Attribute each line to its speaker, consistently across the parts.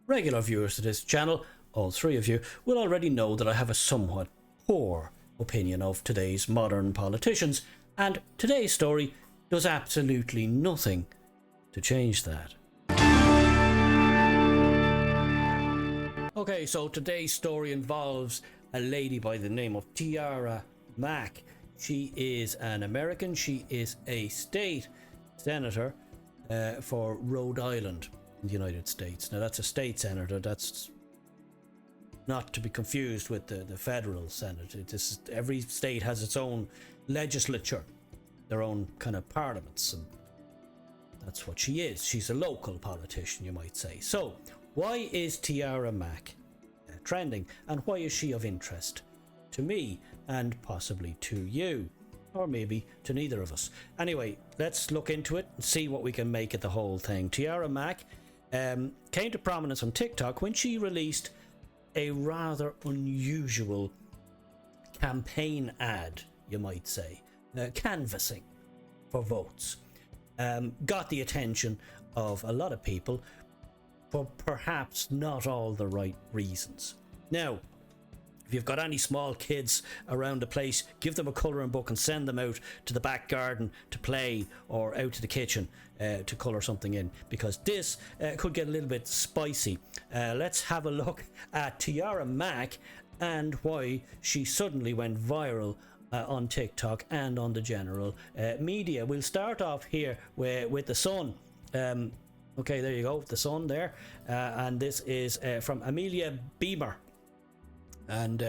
Speaker 1: Regular viewers to this channel, all three of you, will already know that I have a somewhat poor opinion of today's modern politicians, and today's story does absolutely nothing to change that. Okay, so today's story involves a lady by the name of Tiara Mack. She is an American. She is a state senator for Rhode Island in the United States. Now, that's a state senator. That's not to be confused with the federal senate. Every state has its own legislature, their own kind of parliaments, and that's what she is. She's a local politician, you might say. So, why is Tiara Mack trending, and why is she of interest to me and possibly to you, or maybe to neither of us? Anyway, let's look into it and see what we can make of the whole thing. Tiara Mack came to prominence on TikTok when she released a rather unusual campaign ad, you might say, canvassing for votes. Got the attention of a lot of people for perhaps not all the right reasons. Now, if you've got any small kids around the place, give them a colouring book and send them out to the back garden to play, or out to the kitchen to colour something in, because this could get a little bit spicy. Let's have a look at Tiara Mack and why she suddenly went viral on TikTok and on the general media. We'll start off here with the Sun. Okay, there you go, the Sun there. And this is from Amelia Beamer. And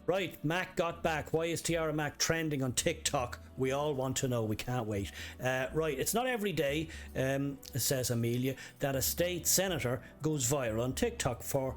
Speaker 1: right, Mac got back. Why is Tiara Mack trending on TikTok? We all want to know. We can't wait. Right, it's not every day, says Amelia, that a state senator goes viral on TikTok for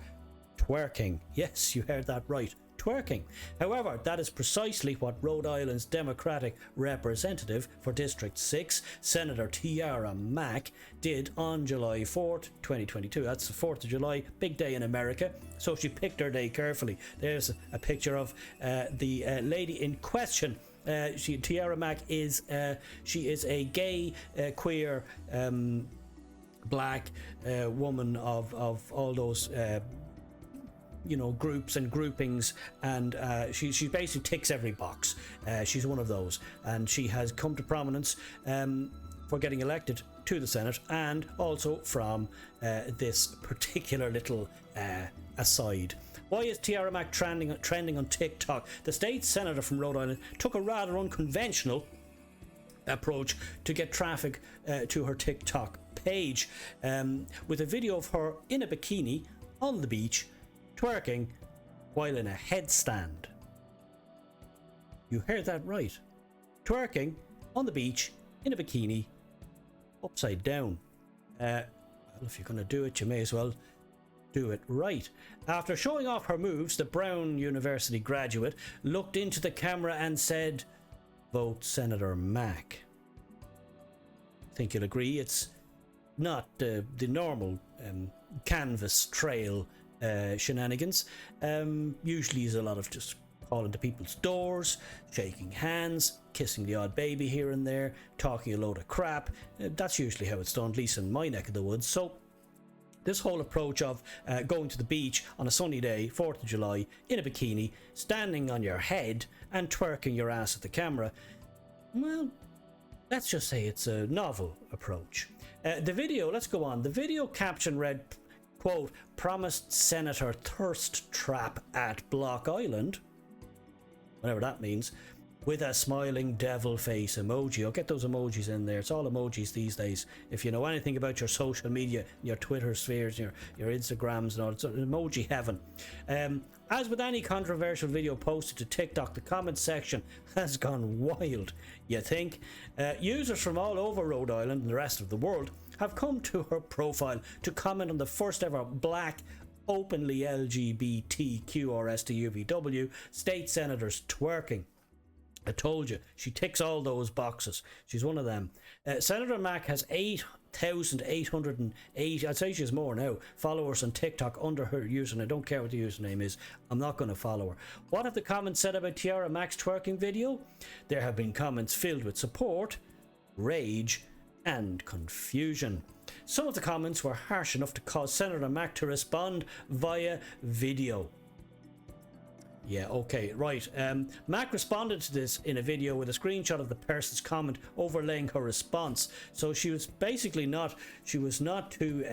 Speaker 1: twerking. Yes, you heard that right. Twerking. However, that is precisely what Rhode Island's Democratic representative for District 6, Senator Tiara Mack, did on July 4th, 2022. That's the 4th of July, big day in America, so she picked her day carefully. There's a picture of the lady in question. Tiara Mack is she is a gay, queer, black woman of all those groups and groupings, and she basically ticks every box. She's one of those, and she has come to prominence for getting elected to the Senate, and also from this particular little aside. Why is Tiara Mack trending on TikTok? The state senator from Rhode Island took a rather unconventional approach to get traffic to her TikTok page, with a video of her in a bikini on the beach twerking while in a headstand. You heard that right. Twerking on the beach in a bikini upside down. Well, if you're going to do it, you may as well do it right. After showing off her moves, the Brown University graduate looked into the camera and said, "Vote Senator Mack." I think you'll agree it's not the normal canvas trail shenanigans. Usually is a lot of just calling to people's doors, shaking hands, kissing the odd baby here and there, talking a load of crap. That's usually how it's done, at least in my neck of the woods. So this whole approach of going to the beach on a sunny day, 4th of July, in a bikini, standing on your head and twerking your ass at the camera, well, let's just say it's a novel approach. The video, let's go on. The video caption read, quote, "Promised Senator Thirst Trap at Block Island," whatever that means, with a smiling devil face emoji. I'll get those emojis in there. It's all emojis these days. If you know anything about your social media, your Twitter spheres, your Instagrams and all, it's emoji heaven. As with any controversial video posted to TikTok, the comment section has gone wild, you think? Users from all over Rhode Island and the rest of the world have come to her profile to comment on the first ever black, openly LGBTQRSTUVW state senators twerking. I told you, she ticks all those boxes. She's one of them. Senator Mack has 8,808, I'd say she's more now, followers on TikTok under her username. I don't care what the username is. I'm not going to follow her. What have the comments said about Tiara Mack's twerking video? There have been comments filled with support, rage, and confusion. Some of the comments were harsh enough to cause Senator Mack to respond via video. Yeah, okay, right. Mac responded to this in a video with a screenshot of the person's comment overlaying her response. So she was basically not. She was not too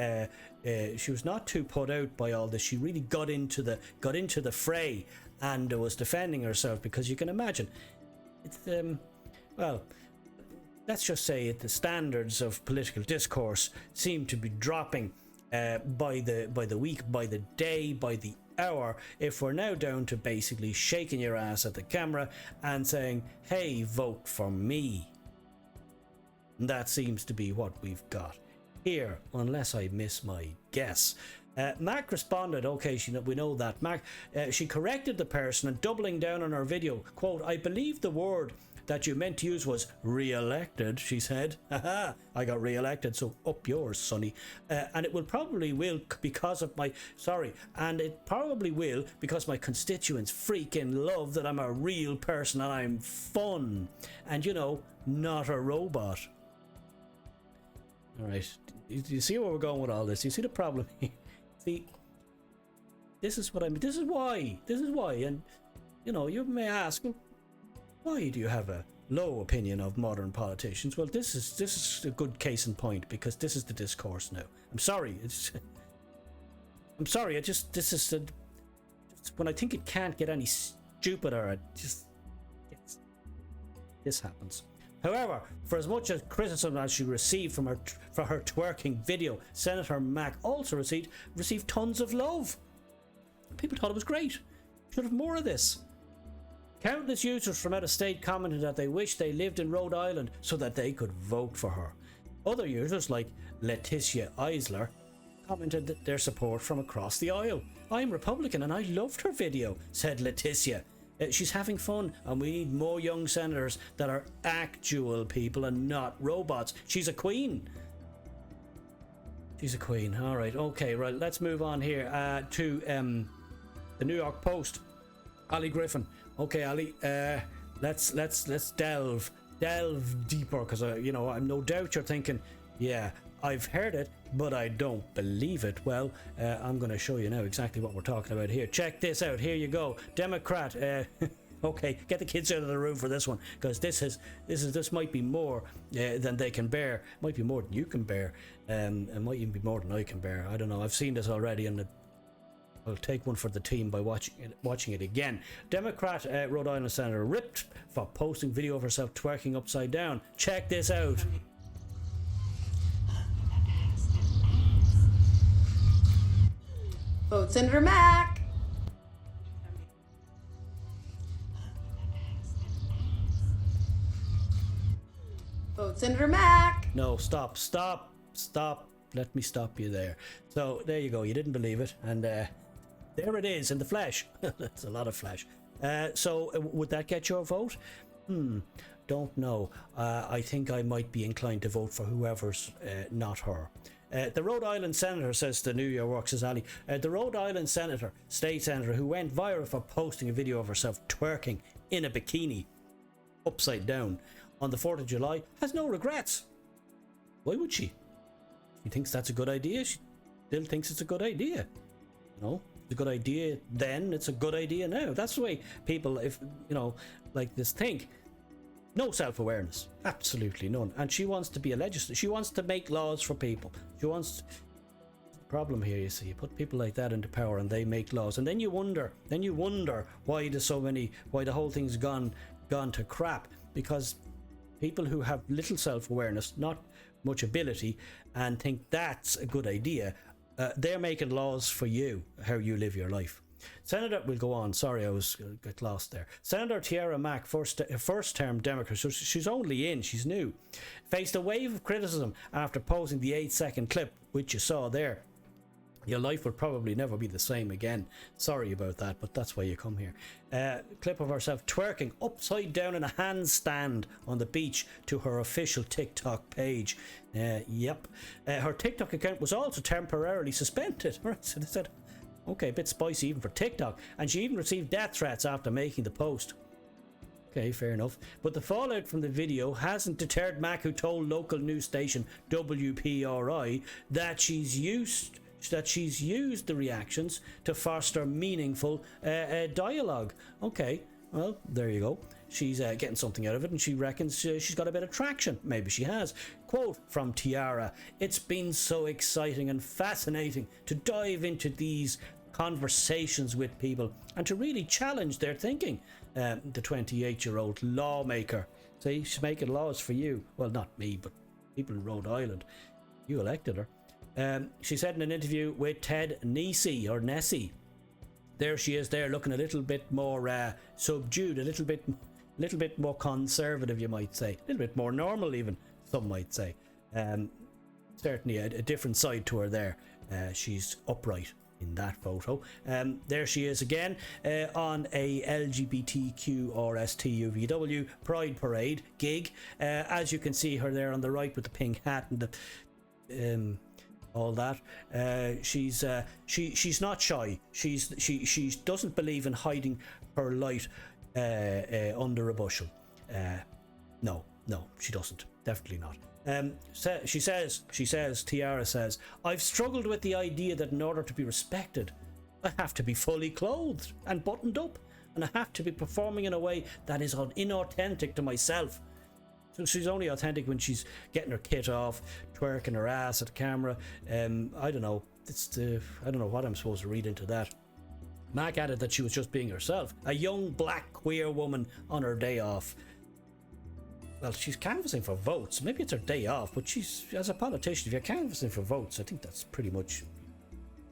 Speaker 1: put out by all this. She really got into the fray and was defending herself, because you can imagine, it's well, let's just say the standards of political discourse seem to be dropping by the week, by the day, by the hour, if we're now down to basically shaking your ass at the camera and saying, hey, vote for me. And that seems to be what we've got here, unless I miss my guess. Mac responded, okay, we know that. Mac, she corrected the person and doubling down on her video, quote, I believe the word that you meant to use was re-elected, she said. Haha, I got re-elected, so up yours, sonny. And it probably will because my constituents freaking love that I'm a real person and I'm fun. And, not a robot. Alright, you see where we're going with all this? You see the problem here? See, this is why, and, you may ask, well, why do you have a low opinion of modern politicians? Well, this is a good case in point, because this is the discourse now. I'm sorry. When I think it can't get any stupider, this happens. However, for as much as criticism as she received for her twerking video, Senator Mack also received tons of love. People thought it was great. Should have more of this. Countless users from out of state commented that they wish they lived in Rhode Island so that they could vote for her. Other users, like Letitia Eisler, commented their support from across the aisle. I'm Republican and I loved her video, said Letitia. She's having fun and we need more young senators that are actual people and not robots. She's a queen. She's a queen. All right. Okay. Right. Let's move on here to the New York Post. Ali Griffin. Okay, Ali. Let's delve deeper, because I'm no doubt you're thinking, yeah, I've heard it, but I don't believe it. Well, I'm going to show you now exactly what we're talking about here. Check this out. Here you go. Democrat. Okay, get the kids out of the room for this one, because this might be more than they can bear. Might be more than you can bear. It might even be more than I can bear. I don't know. I've seen this already, and I'll take one for the team by watching it again. Democrat Rhode Island Senator ripped for posting video of herself twerking upside down. Check this out.
Speaker 2: Vote Senator Mack. Vote Senator Mack.
Speaker 1: No, stop. Let me stop you there. So there you go. You didn't believe it, and there it is in the flesh. That's a lot of flesh. So would that get your vote? Don't know. I think I might be inclined to vote for whoever's not her. The Rhode Island senator, says the New York, says Ali, the Rhode Island state senator who went viral for posting a video of herself twerking in a bikini upside down on the 4th of July has no regrets. Why would she? She thinks that's a good idea. She still thinks it's a good idea. It's a good idea then, it's a good idea now. That's the way people, if like this, think. No self-awareness, absolutely none. And she wants to be a legislator. She wants to make laws for people. She wants. The problem here, you see, you put people like that into power and they make laws, and then you wonder why there's so many, why the whole thing's gone to crap, because people who have little self-awareness, not much ability, and think that's a good idea, they're making laws for you, how you live your life. Senator, we'll go on. Sorry, I got lost there. Senator Tiara Mack, first-term Democrat, so she's only in, she's new, faced a wave of criticism after posting the 8-second clip, which you saw there. Your life will probably never be the same again. Sorry about that, but that's why you come here. Clip of herself twerking upside down in a handstand on the beach to her official TikTok page. Yep. Her TikTok account was also temporarily suspended. Right, so they said, okay, a bit spicy even for TikTok. And she even received death threats after making the post. Okay, fair enough. But the fallout from the video hasn't deterred Mac, who told local news station WPRI that she's used the reactions to foster meaningful dialogue. Okay, well, there you go. She's getting something out of it, and she reckons she's got a bit of traction. Maybe she has. Quote from Tiara: "It's been so exciting and fascinating to dive into these conversations with people and to really challenge their thinking." The 28-year-old lawmaker. See, she's making laws for you. Well, not me, but people in Rhode Island. You elected her. She said in an interview with Ted Nessie, there she is there looking a little bit more subdued, a little bit more conservative, you might say, a little bit more normal even, some might say. Certainly a different side to her there. She's upright in that photo. There she is again on a LGBTQ or STUVW Pride Parade gig. As you can see her there on the right with the pink hat and the all that. She's not shy. She doesn't believe in hiding her light under a bushel. No, she doesn't. Definitely not. She says, Tiara says, "I've struggled with the idea that in order to be respected, I have to be fully clothed and buttoned up, and I have to be performing in a way that is inauthentic to myself." So she's only authentic when she's getting her kit off, twerking her ass at the camera. I don't know. I don't know what I'm supposed to read into that. Mac added that she was just being herself, a young black queer woman on her day off. Well, she's canvassing for votes. Maybe it's her day off, but she's, as a politician, if you're canvassing for votes, I think that's pretty much...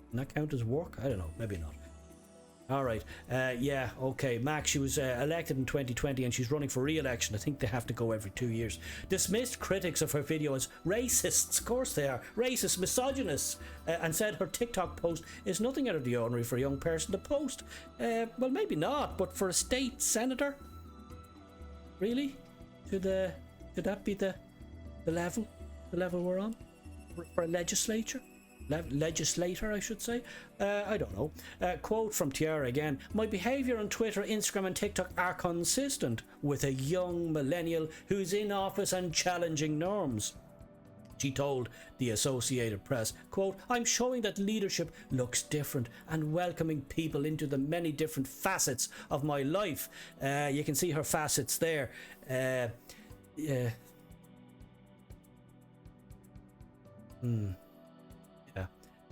Speaker 1: Can that count as work? I don't know. Maybe not. Alright, yeah, okay. Mac, she was elected in 2020 and she's running for re-election. I think they have to go every 2 years. Dismissed critics of her video as racists. Of course they are. Racist, misogynists. And said her TikTok post is nothing out of the ordinary for a young person to post. Well, maybe not, but for a state senator? Really? Should that be the level we're on? For a legislator, I should say. I don't know. Quote from Tiara again: "My behaviour on Twitter, Instagram and TikTok are consistent with a young millennial who's in office and challenging norms." She told the Associated Press, quote, "I'm showing that leadership looks different and welcoming people into the many different facets of my life." You can see her facets there. Yeah.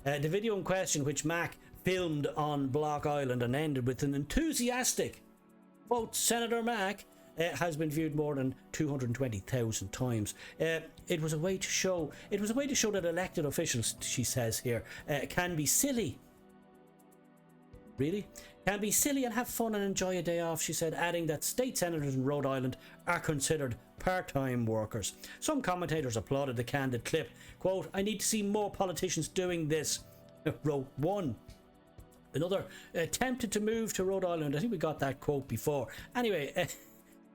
Speaker 1: The video in question, which Mac filmed on Block Island and ended with an enthusiastic quote, "Senator Mac," has been viewed more than 220,000 times. It was a way to show that elected officials, she says here, can be silly. Really? Can be silly and have fun and enjoy a day off, she said, adding that state senators in Rhode Island are considered part-time workers. Some commentators applauded the candid clip. Quote, "I need to see more politicians doing this," wrote one. Another attempted to move to Rhode Island. I think we got that quote before. Anyway,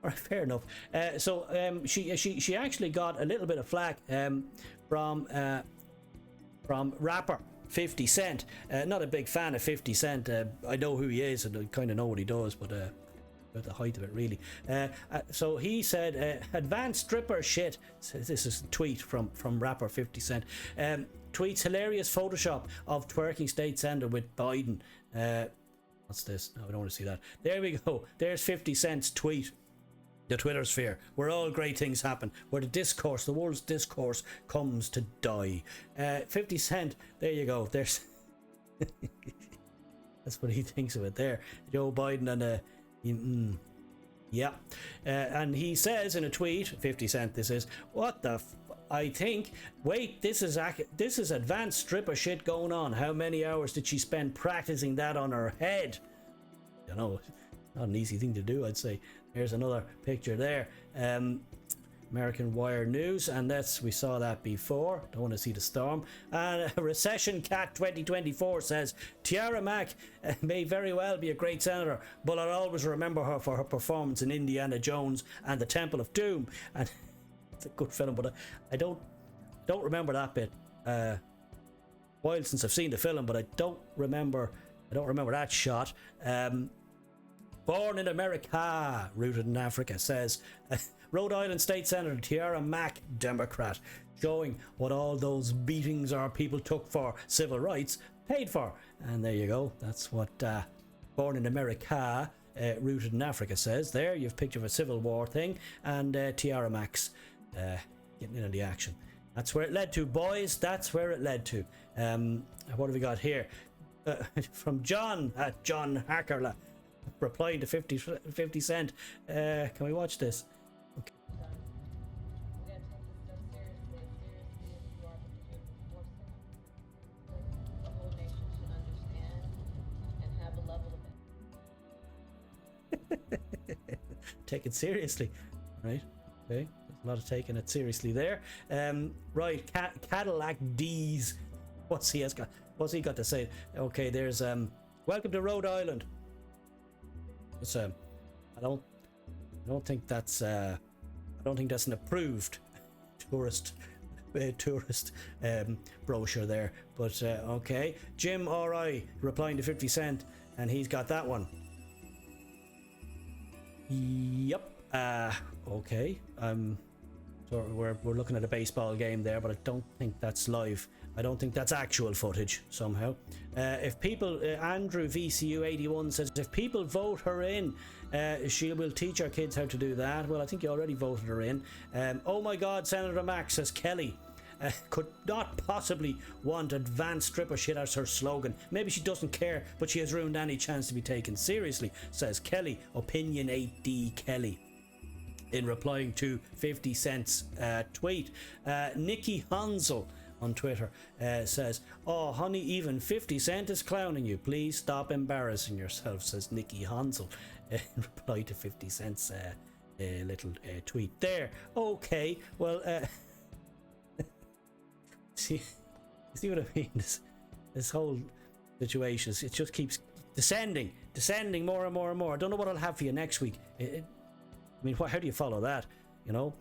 Speaker 1: alright, fair enough. So she actually got a little bit of flack from rapper 50 Cent. Not a big fan of 50 Cent. I know who he is and I kind of know what he does, but at the height of it, really. So he said, "Advanced stripper shit." So this is a tweet from rapper 50 Cent. Tweets hilarious Photoshop of twerking state senator with Biden. What's this? No, I don't want to see that. There we go. There's 50 Cent's tweet. The Twitter sphere, where all great things happen, where the world's discourse comes to die. 50 Cent, there you go. There's that's what he thinks of it there. Joe Biden and yeah. And he says in a tweet, 50 Cent this is, "What the I think, wait, this is advanced stripper shit going on. How many hours did she spend practicing that on her head?" You know, not an easy thing to do, I'd say. Here's another picture there. American Wire News, and we saw that before. Don't want to see the storm. And Recession Cat 2024 says, "Tiara Mac may very well be a great senator, but I'll always remember her for her performance in Indiana Jones and the Temple of Doom." And it's a good film, but I don't remember that bit. While since I've seen the film, but I don't remember that shot. Born in America, rooted in Africa, says Rhode Island State Senator Tiara Mack, Democrat, showing what all those beatings our people took for civil rights paid for. And there you go. That's what Born in America, rooted in Africa says. There, you've a picture of a Civil War thing, and Tiara Mack's getting in on the action. That's where it led to, boys. That's where it led to. What have we got here? From John at John Hackerla, replying to 50 Cent. Can we watch this? Okay. Take it seriously, right? Okay, there's a lot of taking it seriously there. Right, Cadillac D's. What's he got to say? Okay, there's welcome to Rhode Island. It's I don't think that's an approved tourist brochure there, but okay. Jim R.I. replying to 50 Cent, and he's got that one. Yep. Okay. So we're looking at a baseball game there, but I don't think that's live. I don't think that's actual footage somehow. If people, Andrew VCU 81 says, if people vote her in, she will teach our kids how to do that. Well, I think you already voted her in. Oh my God, Senator Mack, says Kelly. Could not possibly want advanced stripper shit as her slogan. Maybe she doesn't care, but she has ruined any chance to be taken seriously, says Kelly, Opinion 8D Kelly. In replying to 50 Cent's tweet, Nikki Hansel on Twitter says, oh honey, even 50 Cent is clowning you. Please stop embarrassing yourself, says Nikki Hansel in reply to 50 Cent's little tweet there. Okay, well, see what I mean? This whole situation, it just keeps descending more and more and more. I don't know what I'll have for you next week. I mean, how do you follow that? You know,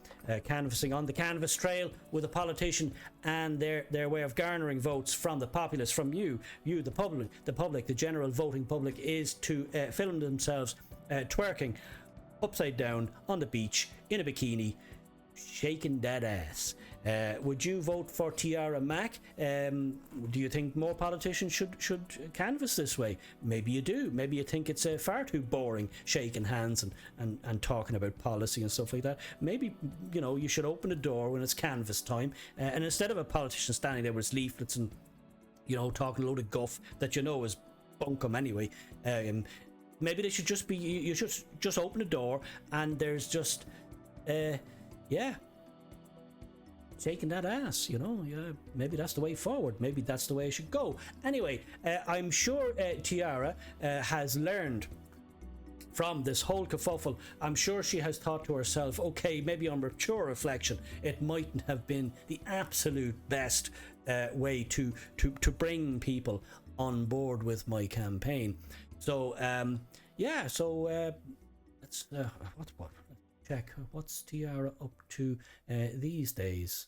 Speaker 1: canvassing on the canvas trail with a politician and their way of garnering votes from the populace, from you, the public, the general voting public, is to film themselves twerking upside down on the beach in a bikini, shaking that ass. Would you vote for Tiara Mack? Do you think more politicians should canvass this way? Maybe you do. Maybe you think it's far too boring shaking hands and talking about policy and stuff like that. Maybe, you know, you should open a door when it's canvass time, and instead of a politician standing there with his leaflets and, you know, talking a load of guff that you know is bunkum anyway, maybe they should just be, you should just open a door and there's just shaking that ass, you know. Yeah, maybe that's the way forward. Maybe that's the way it should go. Anyway, I'm sure Tiara has learned from this whole kerfuffle. I'm sure she has thought to herself, okay, maybe on mature reflection, it mightn't have been the absolute best way to bring people on board with my campaign. So let's what check what's Tiara up to these days.